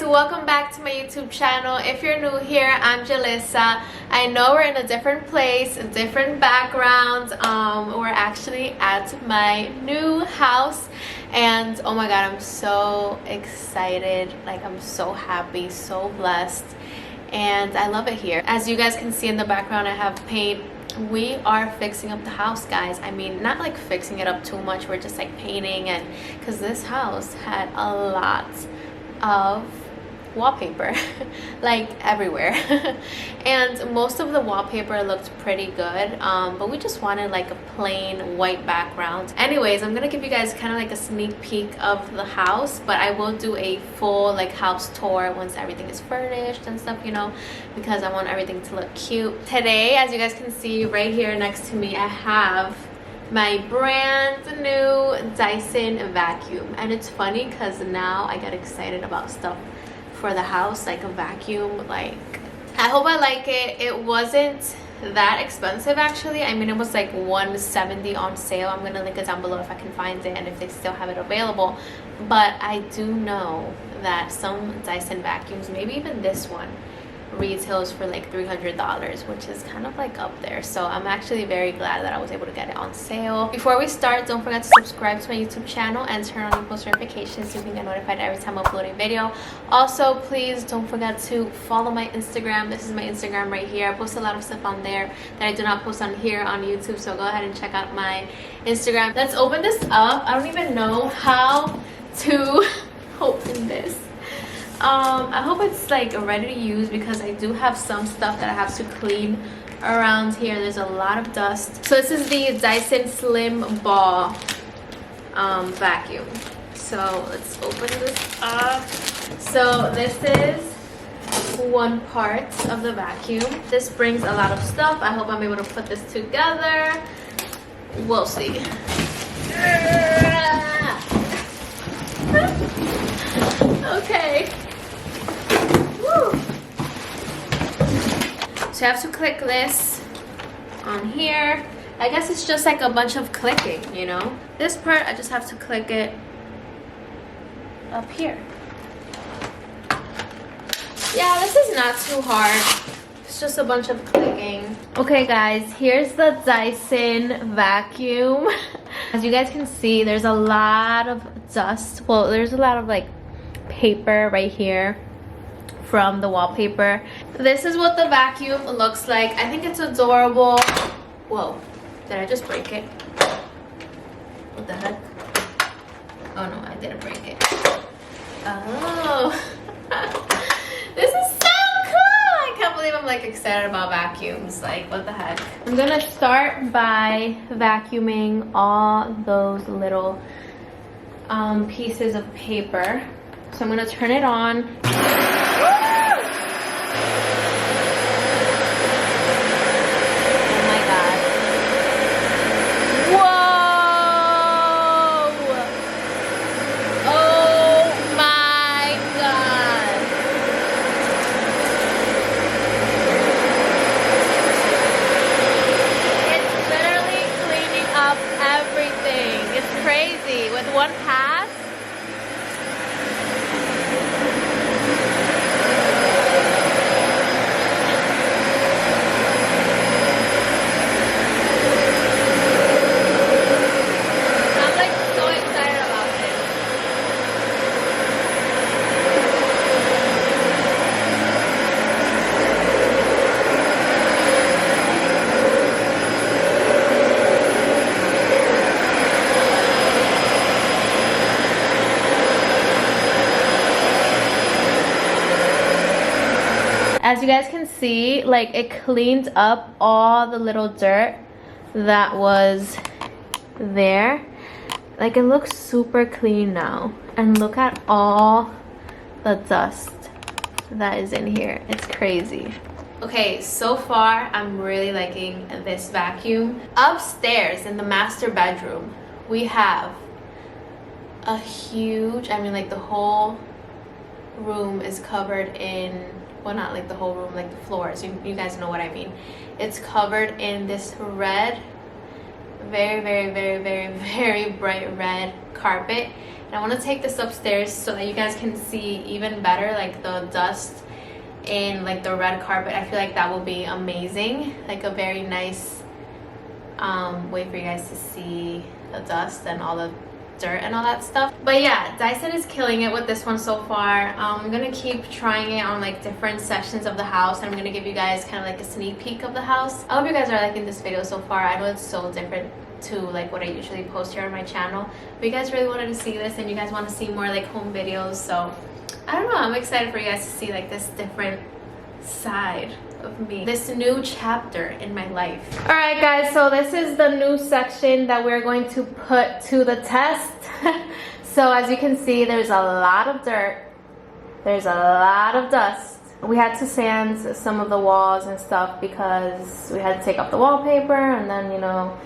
welcome back to my YouTube channel. If you're new here, I'm Julissa. I know we're in a different place, a different background. We're actually at my new house and oh my god, I'm so excited. Like, I'm so happy, so blessed, and I love it here. As you guys can see in the background, I have paint. We are fixing up the house, guys. I mean, not like fixing it up too much, we're just like painting, and because this house had a lot of wallpaper like everywhere and most of the wallpaper looked pretty good, but we just wanted like a plain white background. Anyways, I'm gonna give you guys kind of like a sneak peek of the house, but I will do a full like house tour once everything is furnished and stuff, you know, because I want everything to look cute. Today, as you guys can see right here next to me, I have my brand new Dyson vacuum. And it's funny because now I get excited about stuff for the house, like a vacuum. Like, I hope I like it. It wasn't that expensive actually. I mean, it was like $170 on sale. I'm gonna link it down below if I can find it and if they still have it available. But I do know that some Dyson vacuums, maybe even this one, retails for like $300, which is kind of like up there. So I'm actually very glad that I was able to get it on sale. Before we start, don't forget to subscribe to my YouTube channel and turn on your post notifications so you can get notified every time I upload a video. Also, please don't forget to follow my Instagram. This is my Instagram right here. I post a lot of stuff on there that I do not post on here on YouTube, so go ahead and check out my Instagram. Let's open this up. I don't even know how to open this. I hope it's like ready to use because I do have some stuff that I have to clean around here. There's a lot of dust. So this is the Dyson Slim Ball vacuum. So let's open this up. So this is one part of the vacuum. This brings a lot of stuff. I hope I'm able to put this together. We'll see. Okay. Woo. So I have to click this on here. I guess it's just like a bunch of clicking, you know. This part, I just have to click it up here. Yeah, this is not too hard. It's just a bunch of clicking. Okay guys, here's the Dyson vacuum. As you guys can see, there's a lot of dust. Well, there's a lot of like paper right here from the wallpaper. This is what the vacuum looks like. I think it's adorable. Whoa, did I just break it? What the heck? Oh no, I didn't break it. Oh. This is so cool. I can't believe I'm like excited about vacuums. Like, what the heck? I'm gonna start by vacuuming all those little pieces of paper. So I'm gonna turn it on. With one pass. I'm like so excited about this. As you guys can see, like, it cleaned up all the little dirt that was there. Like, it looks super clean now. And look at all the dust that is in here. It's crazy. Okay, so far I'm really liking this vacuum. Upstairs in the master bedroom, we have a huge, I mean, like, the whole room is covered in, well, not like the whole room, like the floors, you guys know what I mean. It's covered in this red, very, very, very, very, very bright red carpet, And I want to take this upstairs so that you guys can see even better like the dust in like the red carpet. I feel like that will be amazing, like a very nice way for you guys to see the dust and all the dirt and all that stuff. But yeah, Dyson is killing it with this one so far. I'm gonna keep trying it on like different sections of the house, and I'm gonna give you guys kind of like a sneak peek of the house. I hope you guys are liking this video so far. I know it's so different to like what I usually post here on my channel, but you guys really wanted to see this and you guys want to see more like home videos, so I don't know, I'm excited for you guys to see like this different side of me, this new chapter in my life. All right guys, so this is the new section that we're going to put to the test. So as you can see, there's a lot of dirt, there's a lot of dust. We had to sand some of the walls and stuff because we had to take off the wallpaper and then, you know,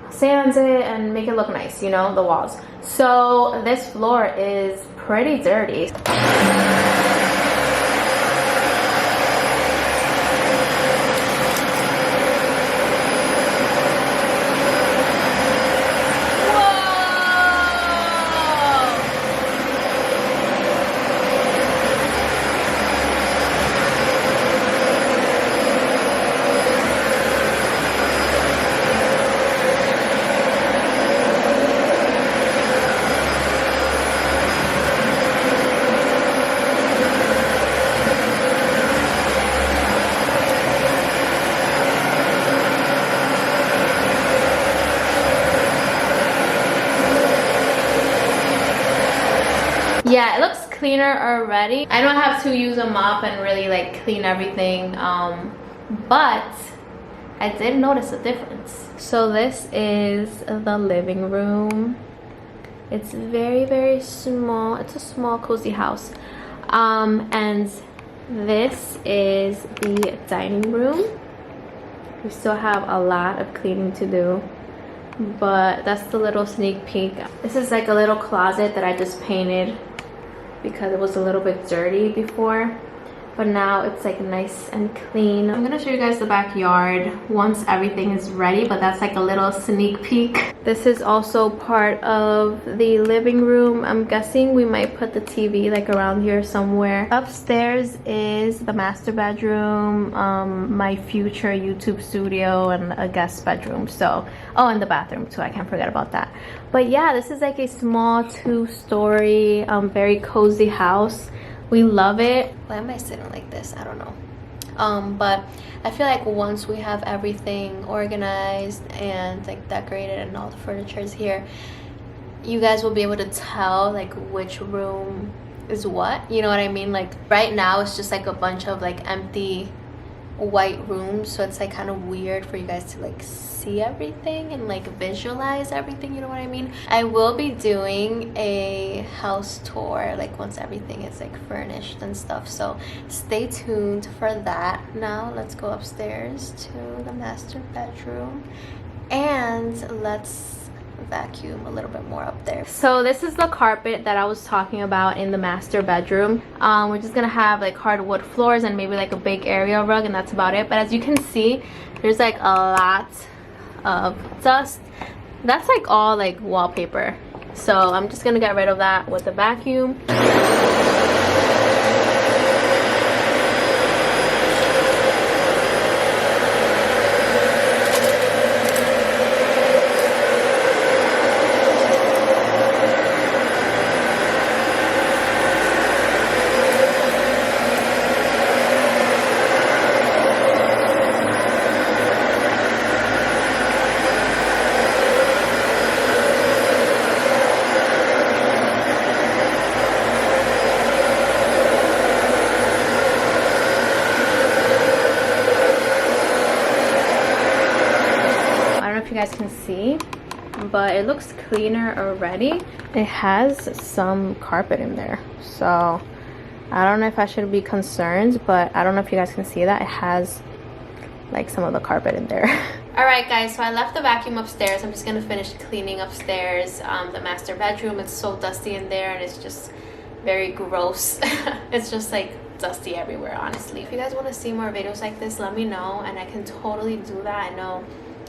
sand it and make it look nice, you know, the walls. So this floor is pretty dirty. Yeah, it looks cleaner already. I don't have to use a mop and really like clean everything, but I did notice a difference. So this is the living room. It's very, very small. It's a small, cozy house. And this is the dining room. We still have a lot of cleaning to do, but that's the little sneak peek. This is like a little closet that I just painted because it was a little bit dirty before, but now it's like nice and clean. I'm gonna show you guys the backyard once everything is ready, but that's like a little sneak peek. This is also part of the living room. I'm guessing we might put the TV like around here somewhere. Upstairs is the master bedroom, my future YouTube studio, and a guest bedroom. So, oh, and the bathroom too, I can't forget about that. But yeah, this is like a small 2-story, very cozy house. We love it. Why am I sitting like this? I don't know. But I feel like once we have everything organized and like decorated and all the furniture is here, you guys will be able to tell like which room is what, you know what I mean? Like right now it's just like a bunch of like empty white rooms, so it's like kind of weird for you guys to like see everything and like visualize everything, you know what I mean? I will be doing a house tour like once everything is like furnished and stuff, so stay tuned for that. Now let's go upstairs to the master bedroom and let's vacuum a little bit more up there. So this is the carpet that I was talking about in the master bedroom. We're just gonna have like hardwood floors and maybe like a big area rug, and that's about it. But as you can see, there's like a lot of dust. That's like all like wallpaper, so I'm just gonna get rid of that with the vacuum. You guys can see, but it looks cleaner already. It has some carpet in there, so I don't know if I should be concerned, but I don't know if you guys can see that it has like some of the carpet in there. All right guys, so I left the vacuum upstairs. I'm just gonna finish cleaning upstairs, the master bedroom. It's so dusty in there and it's just very gross. It's just like dusty everywhere, honestly. If you guys want to see more videos like this, let me know and I can totally do that. I know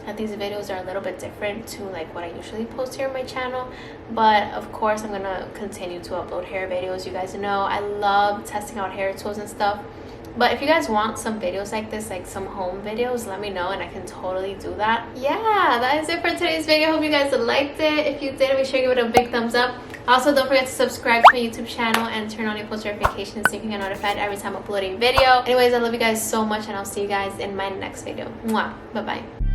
that these videos are a little bit different to like what I usually post here on my channel. But of course I'm gonna continue to upload hair videos. You guys know I love testing out hair tools and stuff. But if you guys want some videos like this, like some home videos, let me know and I can totally do that. Yeah, that is it for today's video. I hope you guys liked it. If you did, make sure you give it a big thumbs up. Also, don't forget to subscribe to my YouTube channel and turn on your post notifications so you can get notified every time I upload a video. Anyways, I love you guys so much and I'll see you guys in my next video. Mwah. Bye-bye.